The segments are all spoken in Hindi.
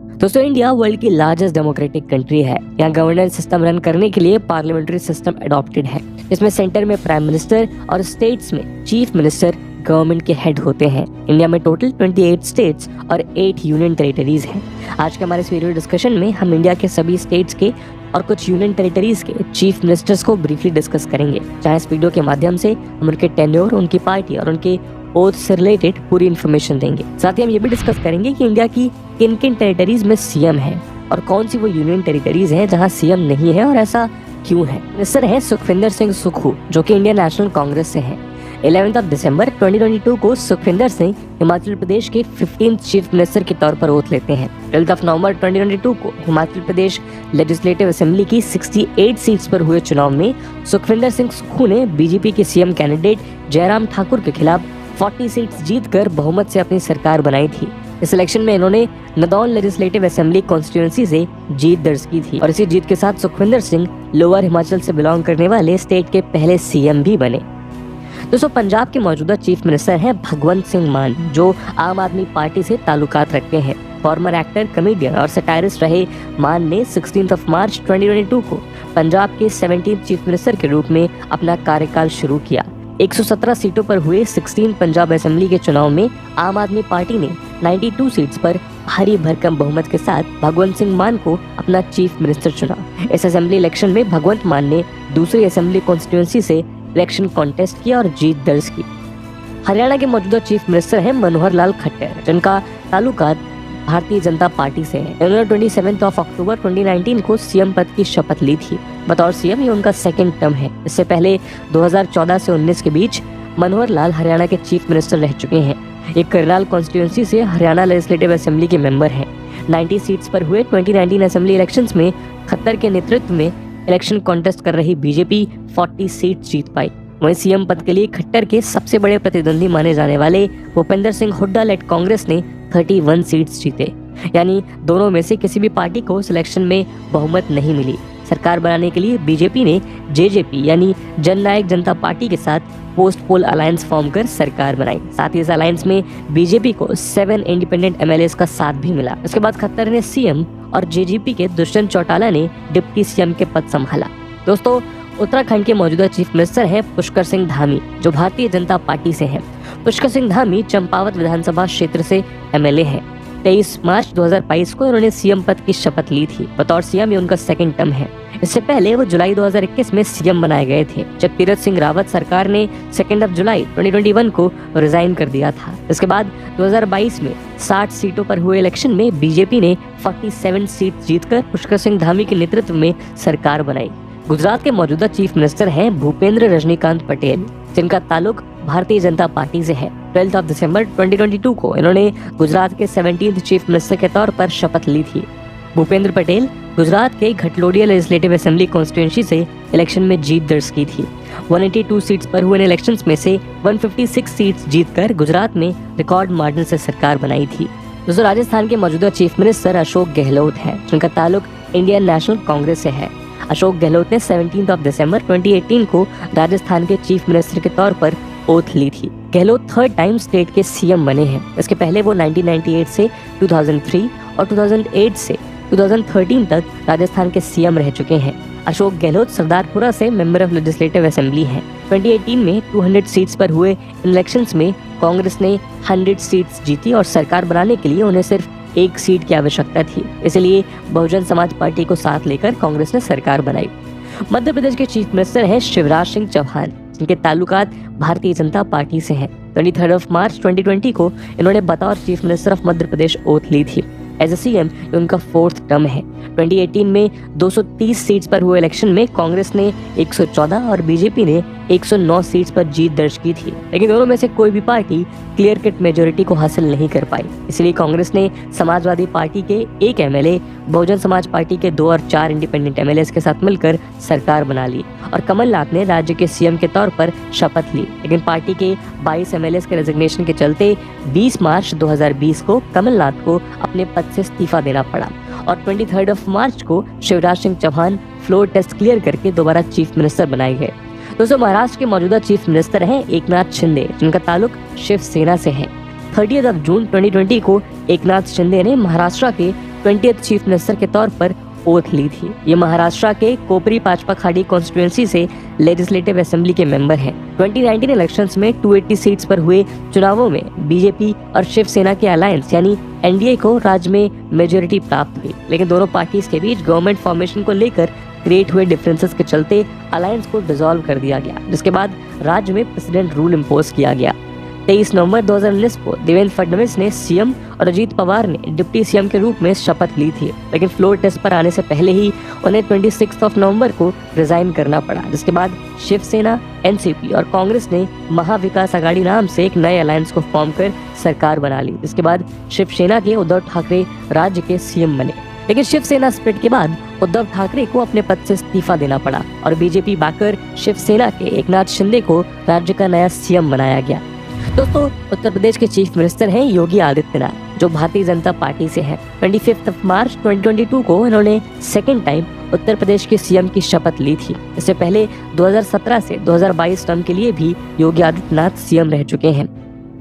दोस्तों, इंडिया वर्ल्ड की लार्जेस्ट डेमोक्रेटिक कंट्री है। यहाँ गवर्नेंस सिस्टम रन करने के लिए पार्लियामेंट्री सिस्टम अडॉप्टेड है, जिसमें सेंटर में प्राइम मिनिस्टर और स्टेट्स में चीफ मिनिस्टर गवर्नमेंट के हेड होते हैं। इंडिया में टोटल 28 स्टेट्स और 8 यूनियन टेरिटरीज हैं। आज के हमारे इस वीडियो डिस्कशन में हम इंडिया के सभी स्टेट्स के और कुछ यूनियन टेरिटरीज के चीफ मिनिस्टर्स को ब्रीफली डिस्कस करेंगे, जहाँ इस वीडियो के माध्यम से हम उनके टेन्योर, उनकी पार्टी और उनके ओथ से रिलेटेड पूरी इन्फॉर्मेशन देंगे। साथ ही हम ये भी डिस्कस करेंगे कि इंडिया की किन किन टेरिटरीज में सीएम है और कौन सी वो यूनियन टेरिटरीज हैं जहां सीएम नहीं है और ऐसा क्यों है। मिनिस्टर है सुखविंदर सिंह सुक्खू, जो कि इंडियन नेशनल कांग्रेस से हैं। 11 दिसंबर 2022 को सुखविंदर सिंह हिमाचल प्रदेश के 15th चीफ मिनिस्टर के तौर पर ओथ लेते हैं। 12 नवंबर 2022 को हिमाचल प्रदेश लेजिस्लेटिव असेंबली की 68 सीट्स पर हुए चुनाव में सुखविंदर सिंह सुक्खू ने बीजेपी के सीएम कैंडिडेट जयराम ठाकुर के खिलाफ 40 सीट्स जीतकर बहुमत से अपनी सरकार बनाई थी। इस इलेक्शन में इन्होंने नदौन लेजिस्लेटिव असेंबली कॉन्स्टिट्यूएंसी से जीत दर्ज की थी और इसी जीत के साथ सुखविंदर सिंह लोअर हिमाचल से बिलोंग करने वाले स्टेट के पहले सीएम भी बने। दोस्तों, पंजाब के मौजूदा चीफ मिनिस्टर हैं भगवंत सिंह मान, जो आम आदमी पार्टी से ताल्लुकात रखते हैं। फॉर्मर एक्टर, कमेडियन और सटायरिस्ट रहे मान ने 16 मार्च 2022 को पंजाब के 17th चीफ मिनिस्टर के रूप में अपना कार्यकाल शुरू किया। 117 सीटों पर हुए 16 पंजाब असेंबली के चुनाव में आम आदमी पार्टी ने 92 सीट्स पर भारी भरकम बहुमत के साथ भगवंत सिंह मान को अपना चीफ मिनिस्टर चुना। इस असेंबली इलेक्शन में भगवंत मान ने दूसरी असेंबली कॉन्स्टिट्यूएंसी से इलेक्शन कॉन्टेस्ट किया और जीत दर्ज की। हरियाणा के मौजूदा चीफ मिनिस्टर हैं मनोहर लाल खट्टर, जिनका ताल्लुकात भारतीय जनता पार्टी से है। इन्होंने 27 अक्टूबर 2019 को सीएम पद की शपथ ली थी। बतौर सीएम ये उनका सेकंड टर्म है। इससे पहले 2014 से 19 के बीच मनोहर लाल हरियाणा के चीफ मिनिस्टर रह चुके हैं। एक करनाल कॉन्स्टिट्यूएंसी से हरियाणा लेजिस्लेटिव असेंबली के मेंबर हैं। 90 सीट्स पर हुए 2019 असेंबली इलेक्शंस में खट्टर के नेतृत्व में इलेक्शन कॉन्टेस्ट कर रही बीजेपी 40 सीट जीत पाई। वहीं सीएम पद के लिए खट्टर के सबसे बड़े प्रतिद्वंदी माने जाने वाले भूपेंद्र सिंह हुड्डा लेड कांग्रेस ने 31 सीट्स जीते। यानी दोनों में से किसी भी पार्टी को सिलेक्शन में बहुमत नहीं मिली। सरकार बनाने के लिए बीजेपी ने जेजेपी यानी जननायक जनता पार्टी के साथ पोस्ट पोल अलायंस फॉर्म कर सरकार बनाई। साथ ही इस अलायंस में बीजेपी को 7 इंडिपेंडेंट एमएलएस का साथ भी मिला। इसके बाद खट्टर ने सीएम और जेजेपी के दुष्यंत चौटाला ने डिप्टी सीएम के पद संभाला। दोस्तों, उत्तराखंड के मौजूदा चीफ मिनिस्टर हैं पुष्कर सिंह धामी, जो भारतीय जनता पार्टी से हैं। पुष्कर सिंह धामी चंपावत विधानसभा क्षेत्र से एमएलए हैं। 23 मार्च 2022 को उन्होंने सीएम पद की शपथ ली थी। बतौर सीएम ये उनका सेकंड टर्म है। इससे पहले वो जुलाई 2021 में सीएम बनाए गए थे, जब तीरथ सिंह रावत सरकार ने 2 जुलाई 2021 को रिजाइन कर दिया था। इसके बाद 2022 में 60 सीटों पर हुए इलेक्शन में बीजेपी ने 47 सीट जीतकर पुष्कर सिंह धामी के नेतृत्व में सरकार बनाई। गुजरात के मौजूदा चीफ मिनिस्टर हैं भूपेंद्र रजनीकांत पटेल, जिनका ताल्लुक भारतीय जनता पार्टी से है। 12 दिसंबर 2022 को इन्होंने गुजरात के 17th चीफ मिनिस्टर के तौर पर शपथ ली थी। भूपेंद्र पटेल गुजरात के घटलोडिया लेजिस्लेटिव असेंबली कॉन्स्टिट्यूएंसी से इलेक्शन में जीत दर्ज की थी। 182 सीट्स पर हुए इलेक्शंस में से 156 सीट्स जीतकर गुजरात में रिकॉर्ड मार्जिन से सरकार बनाई थी। दोस्तों, राजस्थान के मौजूदा चीफ मिनिस्टर अशोक गहलोत हैं, जिनका ताल्लुक इंडियन नेशनल कांग्रेस से है। अशोक गहलोत ने 17 दिसंबर 2018 को राजस्थान के चीफ मिनिस्टर के तौर पर ओथ ली थी। गहलोत 3rd टाइम स्टेट के सीएम बने हैं। इसके पहले वो 1998 से 2003 और 2008 से 2013 तक राजस्थान के सीएम रह चुके हैं। अशोक गहलोत सरदारपुरा से मेंबर ऑफ लेजिस्लेटिव असेंबली हैं। 2018 में 200 सीट्स पर हुए इलेक्शंस में कांग्रेस ने 100 सीट्स जीती और सरकार बनाने के लिए उन्हें सिर्फ 1 सीट की आवश्यकता थी। इसलिए बहुजन समाज पार्टी को साथ लेकर कांग्रेस ने सरकार बनाई। मध्य प्रदेश के चीफ मिनिस्टर हैं शिवराज सिंह चौहान, जिनके ताल्लुकात भारतीय जनता पार्टी से हैं। 23 मार्च 2020 को इन्होंने बतौर chief minister of Madhya Pradesh oath ली थी। एज ए सीएम उनका 4th टर्म है। 2018 में 230 सीट्स पर हुए इलेक्शन में कांग्रेस ने 114 और बीजेपी ने 109 सीट्स पर जीत दर्ज की थी, लेकिन दोनों में से कोई भी पार्टी क्लियर कट मेजोरिटी को हासिल नहीं कर पाई। इसलिए कांग्रेस ने समाजवादी पार्टी के 1 एमएलए, बहुजन समाज पार्टी के 2 और 4 इंडिपेंडेंट एमएलए के साथ मिलकर सरकार बना ली और कमलनाथ ने राज्य के सीएम के तौर पर शपथ ली। लेकिन पार्टी के 22 एमएलए के रेजिग्नेशन के चलते 20 मार्च 2020 को कमलनाथ को अपने पद से इस्तीफा देना पड़ा और 23 मार्च को Shivraj Singh Chouhan floor test clear करके दोबारा चीफ मिनिस्टर बनाए गए। दोस्तों, महाराष्ट्र के मौजूदा चीफ मिनिस्टर हैं एकनाथ शिंदे, जिनका ताल्लुक शिवसेना से है। 30 जून 2020 को एकनाथ शिंदे ने महाराष्ट्र के 20th चीफ मिनिस्टर के तौर पर ओथ ली थी। ये महाराष्ट्र के कोपरी पाचपाखाड़ी कॉन्स्टिट्यूएंसी से लेजिस्लेटिव असेंबली के मेंबर हैं। 2019 इलेक्शंस में 280 सीट्स पर हुए चुनावों में बीजेपी और शिवसेना के अलायंस यानी एनडीए को राज्य में मेजोरिटी प्राप्त हुई, लेकिन दोनों पार्टीज के बीच गवर्नमेंट फॉर्मेशन को लेकर क्रिएट हुए डिफरेंसेस के चलते अलायंस को डिसॉल्व कर दिया गया, जिसके बाद राज्य में प्रेसिडेंट रूल इम्पोज किया गया। 23 नवंबर 2019 को देवेंद्र फडणवीस ने सीएम और अजीत पवार ने डिप्टी सीएम के रूप में शपथ ली थी, लेकिन फ्लोर टेस्ट पर आने से पहले ही उन्हें 26 नवंबर को रिजाइन करना पड़ा, जिसके बाद शिवसेना, एनसीपी और कांग्रेस ने महाविकास आघाड़ी नाम से एक नए अलायंस को फॉर्म कर सरकार बना ली, जिसके बाद शिवसेना के उद्धव ठाकरे राज्य के सीएम बने। लेकिन शिवसेना स्प्लिट के बाद उद्धव ठाकरे को अपने पद से इस्तीफा देना पड़ा और बीजेपी बैकर शिवसेना के एकनाथ शिंदे को राज्य का नया सीएम बनाया गया। दोस्तों, उत्तर प्रदेश के चीफ मिनिस्टर हैं योगी आदित्यनाथ, जो भारतीय जनता पार्टी से हैं। 25 मार्च 2022 को इन्होंने सेकेंड टाइम उत्तर प्रदेश के सीएम की शपथ ली थी। इससे पहले 2017 से 2022 टर्म के लिए भी योगी आदित्यनाथ सीएम रह चुके हैं।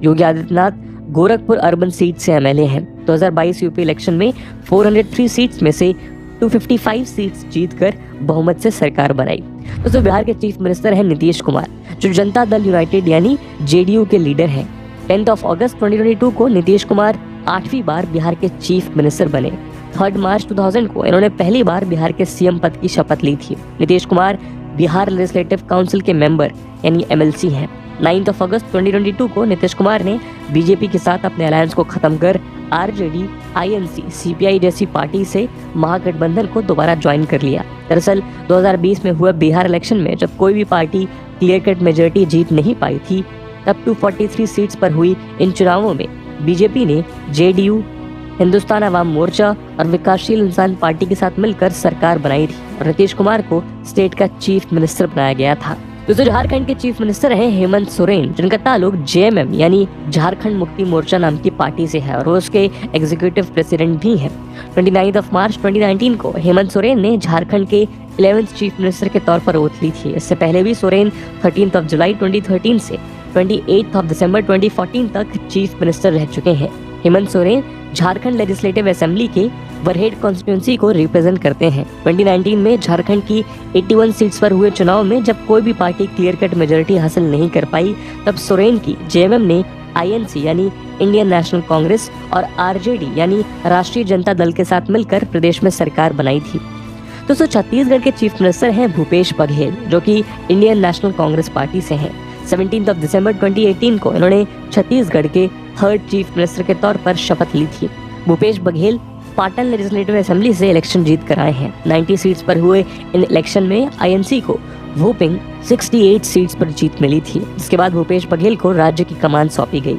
योगी आदित्यनाथ गोरखपुर अर्बन सीट से एमएलए हैं। 2022 यूपी इलेक्शन में 403 सीट्स में से 255 सीट्स जीतकर बहुमत से सरकार बनाई। दोस्तों, बिहार के चीफ मिनिस्टर हैं नीतीश कुमार, जो जनता दल यूनाइटेड यानी जेडीयू के लीडर हैं। 10 अगस्त 2022 को नीतीश कुमार 8वीं बार बिहार के चीफ मिनिस्टर बने। 3 मार्च 2000 को इन्होंने पहली बार बिहार के सीएम पद की शपथ ली थी। नीतीश कुमार बिहार लेजिस्लेटिव काउंसिल के मेंबर यानी एमएलसी हैं। 9 अगस्त 2022 को नीतीश कुमार ने बीजेपी के साथ अपने अलायंस को खत्म कर आरजेडी, आईएनसी, सीपीआई जैसी पार्टी से महागठबंधन को दोबारा ज्वाइन कर लिया। दरअसल 2020 में हुए बिहार इलेक्शन में जब कोई भी पार्टी क्लियर कट मेजोरिटी जीत नहीं पाई थी, तब 243 सीट्स पर हुई इन चुनावों में बीजेपी ने जेडीयू, हिंदुस्तान अवाम मोर्चा और विकासशील इंसान पार्टी के साथ मिलकर सरकार बनाई थी और नीतीश कुमार को स्टेट का चीफ मिनिस्टर बनाया गया था। दोस्तों, झारखंड के चीफ मिनिस्टर हैं हेमंत सोरेन, जिनका ताल्लुक जेएमएम यानी झारखंड मुक्ति मोर्चा नाम की पार्टी से है और वो उसके एग्जीक्यूटिव प्रेसिडेंट भी हैं। 29 मार्च 2019 को हेमंत सोरेन ने झारखंड के 11th चीफ मिनिस्टर के तौर पर ओथ ली थी। इससे पहले भी सोरेन 13 जुलाई 2013 से 28 दिसंबर 2014 तक चीफ मिनिस्टर रह चुके हैं। हेमंत सोरेन झारखंड लेजिस्लेटिव असेंबली के वरहेड कॉन्स्टिट्यूंसी को रिप्रेजेंट करते हैं। 2019 में झारखंड की 81 सीट्स पर हुए चुनाव में जब कोई भी पार्टी क्लियर कट मेजोरिटी हासिल नहीं कर पाई, तब सोरेन की जेएमएम ने आईएनसी यानी इंडियन नेशनल कांग्रेस और आरजेडी यानी राष्ट्रीय जनता दल के साथ मिलकर प्रदेश में सरकार बनाई थी। दोस्तों, छत्तीसगढ़ के चीफ मिनिस्टर हैं भूपेश बघेल, जो कि इंडियन नेशनल कांग्रेस पार्टी से हैं। 17 दिसंबर 2018 को इन्होंने छत्तीसगढ़ के 3rd चीफ मिनिस्टर के तौर पर शपथ ली थी। भूपेश बघेल पाटन लेजिस्लेटिव असेंबली से इलेक्शन जीत कर आए हैं। 90 सीट्स पर हुए इन इलेक्शन में आईएनसी को वोपिंग 68 सीट्स पर जीत मिली थी। इसके बाद भूपेश बघेल को राज्य की कमान सौंपी गई।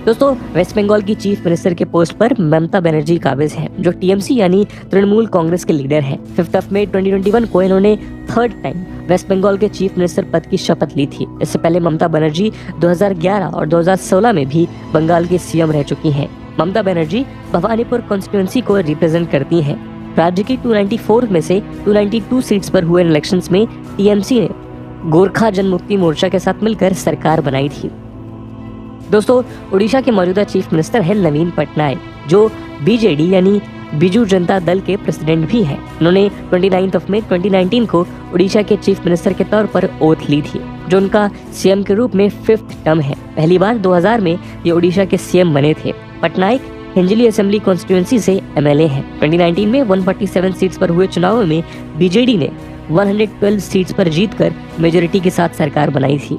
दोस्तों, वेस्ट बंगाल की चीफ मिनिस्टर के पोस्ट पर ममता बनर्जी काबिज हैं, जो टीएमसी यानी तृणमूल कांग्रेस के लीडर हैं। 5 मई 2021 को इन्होंने 3rd टाइम वेस्ट बंगाल के चीफ मिनिस्टर पद की शपथ ली थी। इससे पहले ममता बनर्जी 2011 और 2016 में भी बंगाल के सीएम रह चुकी हैं। ममता बनर्जी भवानीपुर कॉन्स्टिट्यूएंसी को रिप्रेजेंट करती हैं। राज्य की 294 में से 292 सीट्स पर हुए इलेक्शंस में टीएमसी ने गोरखा जनमुक्ति मोर्चा के साथ मिलकर सरकार बनाई थी। दोस्तों, उड़ीसा के मौजूदा चीफ मिनिस्टर हैं नवीन पटनायक, जो बीजेडी यानी बीजू जनता दल के प्रेसिडेंट भी हैं। उन्होंने 29 मई 2019 को उड़ीसा के चीफ मिनिस्टर के तौर पर ओथ ली थी, जो उनका सीएम के रूप में 5th टर्म है। पहली बार 2000 में ये उड़ीसा के सीएम बने थे। पटनायक हिंजली असेंबली कॉन्स्टिट्यूएंसी से एमएलए हैं। 2019 में 147 सीट्स पर हुए चुनावों में बीजेडी ने 112 सीट्स पर जीतकर मेजोरिटी के साथ सरकार बनाई थी।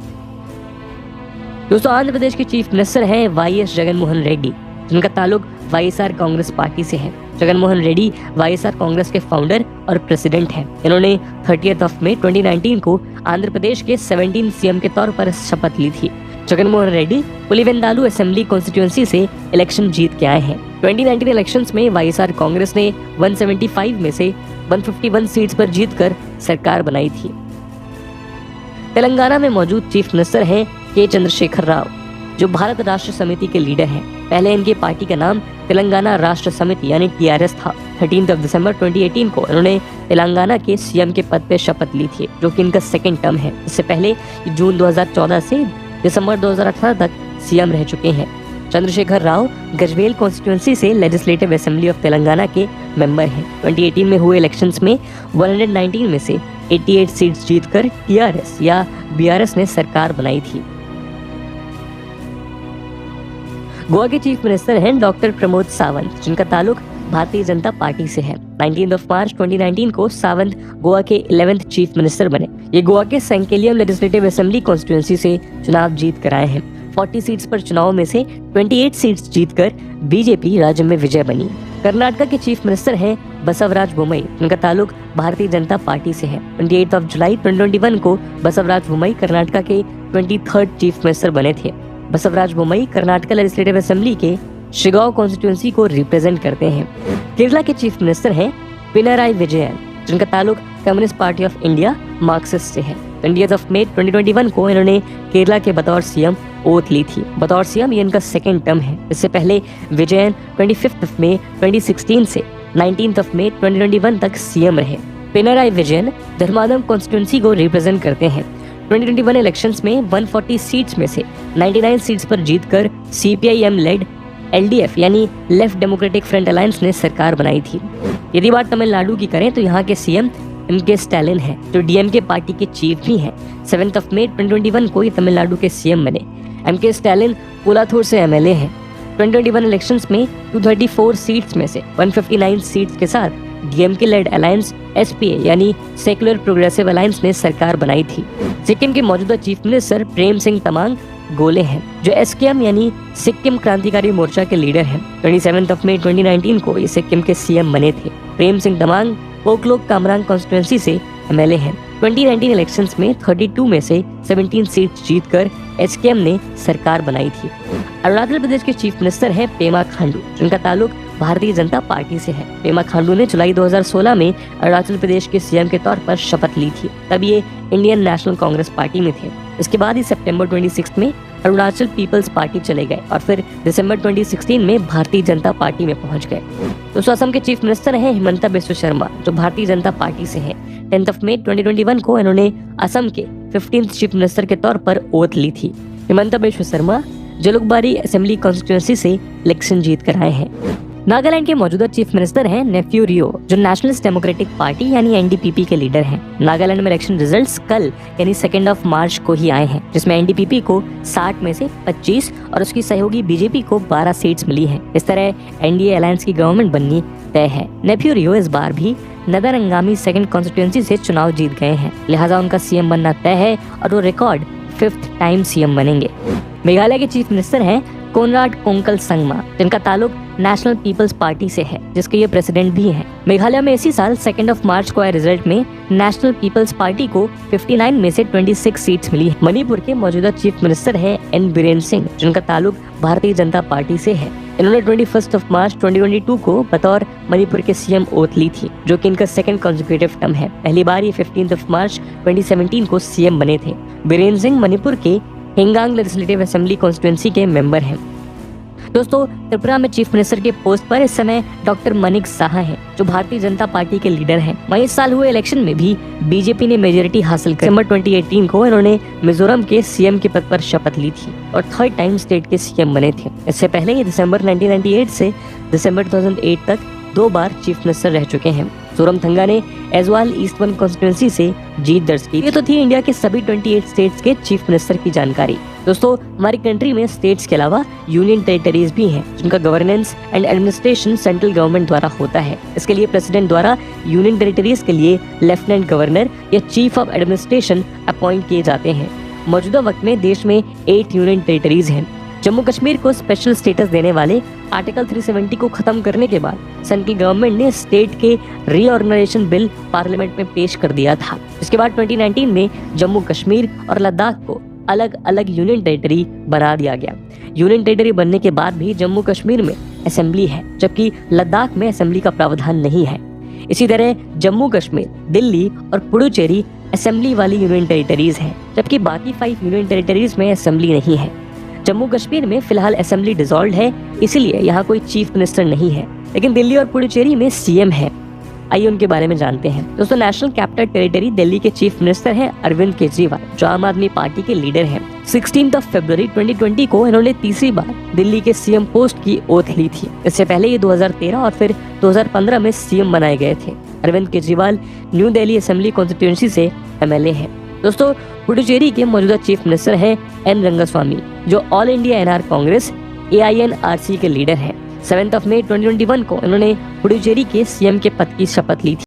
दोस्तों, आंध्र प्रदेश के चीफ मिनिस्टर हैं वाईएस जगनमोहन रेड्डी, जिनका ताल्लुक वाईएसआर कांग्रेस पार्टी से है। जगनमोहन रेड्डी वाईएसआर कांग्रेस के फाउंडर और प्रेसिडेंट हैं। इन्होंने 30 मई 2019 को आंध्र प्रदेश के 17 सीएम के तौर पर शपथ ली थी। जगनमोहन रेड्डी पुलिवेंदालु असेंबली कॉन्स्टिट्यूएंसी से इलेक्शन जीत के आए हैं। 2019 इलेक्शंस में वाईएसआर कांग्रेस ने 175 में से 151 सीट्स पर जीतकर सरकार बनाई थी। तेलंगाना में मौजूद चीफ मिनिस्टर हैं के चंद्रशेखर राव, जो भारत राष्ट्र समिति के लीडर हैं। पहले इनकी पार्टी का नाम तेलंगाना राष्ट्र समिति यानी टीआरएस था। 13 दिसंबर 2018 को इन्होंने तेलंगाना के सीएम के पद पर शपथ ली थी, जो कि इनका 2nd टर्म है। इससे पहले जून 2014 से दिसंबर 2018 तक सीएम रह चुके हैं। चंद्रशेखर राव गजवेल कॉन्स्टिट्यूंसी से लेजिस्लेटिव असेंबली ऑफ तेलंगाना के मेंबर हैं। 2018 में हुए इलेक्शंस में 119 में से 88 सीट्स जीतकर टीआरएस या बीआरएस ने सरकार बनाई थी। गोवा के चीफ मिनिस्टर हैं डॉक्टर प्रमोद सावंत, जिनका ताल्लुक भारतीय जनता पार्टी से है। 19 मार्च 2019 को सावंत गोवा के 11th चीफ मिनिस्टर बने। ये गोवा के संकेलियम लेजिस्लेटिव असेंबली कॉन्स्टिट्यूंसी से चुनाव जीत कर आए हैं। 40 सीट्स पर चुनाव में से 28 सीट्स जीतकर बीजेपी राज्य में विजय बनी। कर्नाटक के चीफ मिनिस्टर हैं बसवराज बोम्मई, जिनका ताल्लुक भारतीय जनता पार्टी से है। 28 जुलाई 2021 को बसवराज बोम्मई कर्नाटक के 23rd चीफ मिनिस्टर बने थे। बसवराज बोम्मई कर्नाटक लेजिस्लेटिव असेंबली के शिगांव कॉन्स्टिट्यूंसी को रिप्रेजेंट करते हैं। केरला के चीफ मिनिस्टर हैं पिनराई विजयन, जिनका ताल्लुक communist party of India Marxist से है। 20 मई 2021 को इन्होंने केरला के बतौर सीएम ओथ ली थी। बतौर सीएम ये इनका सेकेंड टर्म है। इससे पहले विजयन 25 मई 2016 से 19 मई 2021 तक सीएम रहे। पिनराई विजयन धर्मादम कॉन्स्टिट्यूंसी को रिप्रेजेंट करते हैं। 2021 इलेक्शंस में 140 सीट्स में से 99 सीट्स पर जीतकर सीपीआईएम लेड एलडीएफ यानी लेफ्ट डेमोक्रेटिक फ्रंट अलायंस ने सरकार बनाई थी। यदि बात तमिलनाडु की करें तो यहाँ के सीएम एमके स्टालिन है, जो डीएमके पार्टी के चीफ भी हैं। 7 मई 2021 को ये तमिलनाडु के सीएम बने। एमके स्टालिन कोलाथूर से एमएलए हैं। 2021 इलेक्शंस में 234 सीट्स में से 159 सीट्स के साथ डीएमके लेड अलायंस एसपीए यानी सेक्युलर प्रोग्रेसिव अलायंस ने सरकार बनाई थी। सिक्किम के मौजूदा चीफ मिनिस्टर प्रेम सिंह तमांग गोले हैं, जो एसकेएम यानी सिक्किम क्रांतिकारी मोर्चा के लीडर हैं। 27 मई 2019 को ये सिक्किम के सीएम बने थे। प्रेम सिंह तमांग पोकलोक कामरांग कॉन्स्टिट्यूंसी से एमएलए हैं। 2019 इलेक्शंस में 32 में से 17 सीट्स जीतकर एसकेएम ने सरकार बनाई थी। अरुणाचल प्रदेश के चीफ मिनिस्टर हैं पेमा खांडू, जिनका ताल्लुक भारतीय जनता पार्टी से है। पेमा खांडू ने जुलाई 2016 में अरुणाचल प्रदेश के सीएम के तौर पर शपथ ली थी। तब ये इंडियन नेशनल कांग्रेस पार्टी में थे। इसके बाद ही सितंबर 26 में अरुणाचल पीपल्स पार्टी चले गए और फिर दिसंबर 2016 में भारतीय जनता पार्टी में पहुंच गए। तो असम के चीफ मिनिस्टर हैं हिमंता बिस्वा शर्मा, जो भारतीय जनता पार्टी से हैं। 10 मई 2021 को इन्होंने असम के 15th चीफ मिनिस्टर के तौर पर ओथ ली थी। हिमंता बिस्वा शर्मा जलुकबारी असेंबली कॉन्स्टिट्यूंसी से इलेक्शन जीत कर आए हैं। नागालैंड के मौजूदा चीफ मिनिस्टर हैं नेफ्यू रियो, जो नेशनलिस्ट डेमोक्रेटिक पार्टी यानी एनडीपीपी के लीडर हैं। नागालैंड में इलेक्शन रिजल्ट्स कल यानी 2 मार्च को ही आए हैं, जिसमें एनडीपीपी को 60 में से 25 और उसकी सहयोगी बीजेपी को 12 सीट्स मिली हैं। इस तरह एनडीए अलायंस की गवर्नमेंट बननी तय है। नेफ्यू रियो इस बार भी नदर अंगामी 2nd कॉन्स्टिट्यूंसी से चुनाव जीत गए हैं, लिहाजा उनका सीएम बनना तय है और वो रिकॉर्ड 5th टाइम सीएम बनेंगे। मेघालय के चीफ मिनिस्टर हैं कोनराड कोंकल संगमा, जिनका ताल्लुक नेशनल पीपल्स पार्टी से है, जिसके ये प्रेसिडेंट भी हैं। मेघालय में इसी साल 2 मार्च को आए रिजल्ट में नेशनल पीपल्स पार्टी को 59 में से 26 सीट्स मिली है। मणिपुर के मौजूदा चीफ मिनिस्टर है एन बीरेन सिंह, जिनका ताल्लुक भारतीय जनता पार्टी से है। इन्होंने 21 मार्च 2022 को बतौर मणिपुर के सीएम ओथ ली थी, जो कि इनका 2nd कंसेक्यूटिव टर्म है। पहली बार ये 15 मार्च 2017 को सीएम बने थे। बीरेन सिंह मणिपुर के हिंगांग लेजिस्लेटिव असेंबली कॉन्स्टिट्यूंसी के मेंबर हैं। दोस्तों, त्रिपुरा में चीफ मिनिस्टर के पोस्ट पर इस समय डॉक्टर मनिक साहा हैं, जो भारतीय जनता पार्टी के लीडर हैं। वहीं इस साल हुए इलेक्शन में भी बीजेपी ने मेजोरिटी हासिल कर दिसंबर 2018 को इन्होंने मिजोरम के सीएम के पद पर शपथ ली थी और 3rd टाइम स्टेट के सीएम बने थे। इससे पहले ये दिसंबर 1998 से दिसंबर 2008 तक 2 बार चीफ मिनिस्टर रह चुके हैं। जोरमथंगा ने एजवाल ईस्ट 1 कॉन्स्टिट्यूंसी से जीत दर्ज की। ये तो थी इंडिया के सभी 28 स्टेट्स के चीफ मिनिस्टर की जानकारी। दोस्तों, हमारी कंट्री में स्टेट्स के अलावा यूनियन टेरिटरीज भी हैं, जिनका governance and administration central government द्वारा होता है। इसके लिए प्रेसिडेंट द्वारा यूनियन टेरिटरीज के लिए लेफ्टिनेंट गवर्नर या चीफ ऑफ एडमिनिस्ट्रेशन अपॉइंट किए जाते हैं। मौजूदा वक्त में देश में 8 यूनियन टेरिटरीज हैं। जम्मू कश्मीर को स्पेशल स्टेटस देने वाले आर्टिकल 370 को खत्म करने के बाद सेंट्रल गवर्नमेंट ने स्टेट के रीऑर्गेनाइजेशन बिल पार्लियामेंट में पेश कर दिया था। इसके बाद 2019 में जम्मू कश्मीर और लद्दाख को अलग अलग यूनियन टेरिटरी बना दिया गया। यूनियन टेरिटरी बनने के बाद भी जम्मू कश्मीर में असेंबली है, जबकि लद्दाख में असेंबली का प्रावधान नहीं है। इसी तरह जम्मू कश्मीर, दिल्ली और पुडुचेरी असेंबली वाली यूनियन टेरिटरीज हैं, जबकि बाकी 5 यूनियन टेरिटरीज में असेंबली नहीं है। जम्मू कश्मीर में फिलहाल असेंबली डिसॉल्व है, इसीलिए यहाँ कोई चीफ मिनिस्टर नहीं है, लेकिन दिल्ली और पुडुचेरी में सीएम है। आइए उनके बारे में जानते हैं। दोस्तों, नेशनल कैपिटल टेरिटरी दिल्ली के चीफ मिनिस्टर हैं अरविंद केजरीवाल, जो आम आदमी पार्टी के लीडर हैं। 16 फरवरी 2020 को इन्होंने तीसरी बार दिल्ली के सीएम पोस्ट की ओथ ली थी। इससे पहले ये 2013 और फिर 2015 में सीएम बनाए गए थे। Arvind Kejriwal new Delhi assembly constituency से एमएलए हैं। दोस्तों, पुडुचेरी के मौजूदा चीफ मिनिस्टर हैं एन रंगास्वामी, जो all India NR Congress AINRC के लीडर हैं। 7 मई 2021 को इन्होंने पुडुचेरी के सीएम के पद की शपथ ली थी।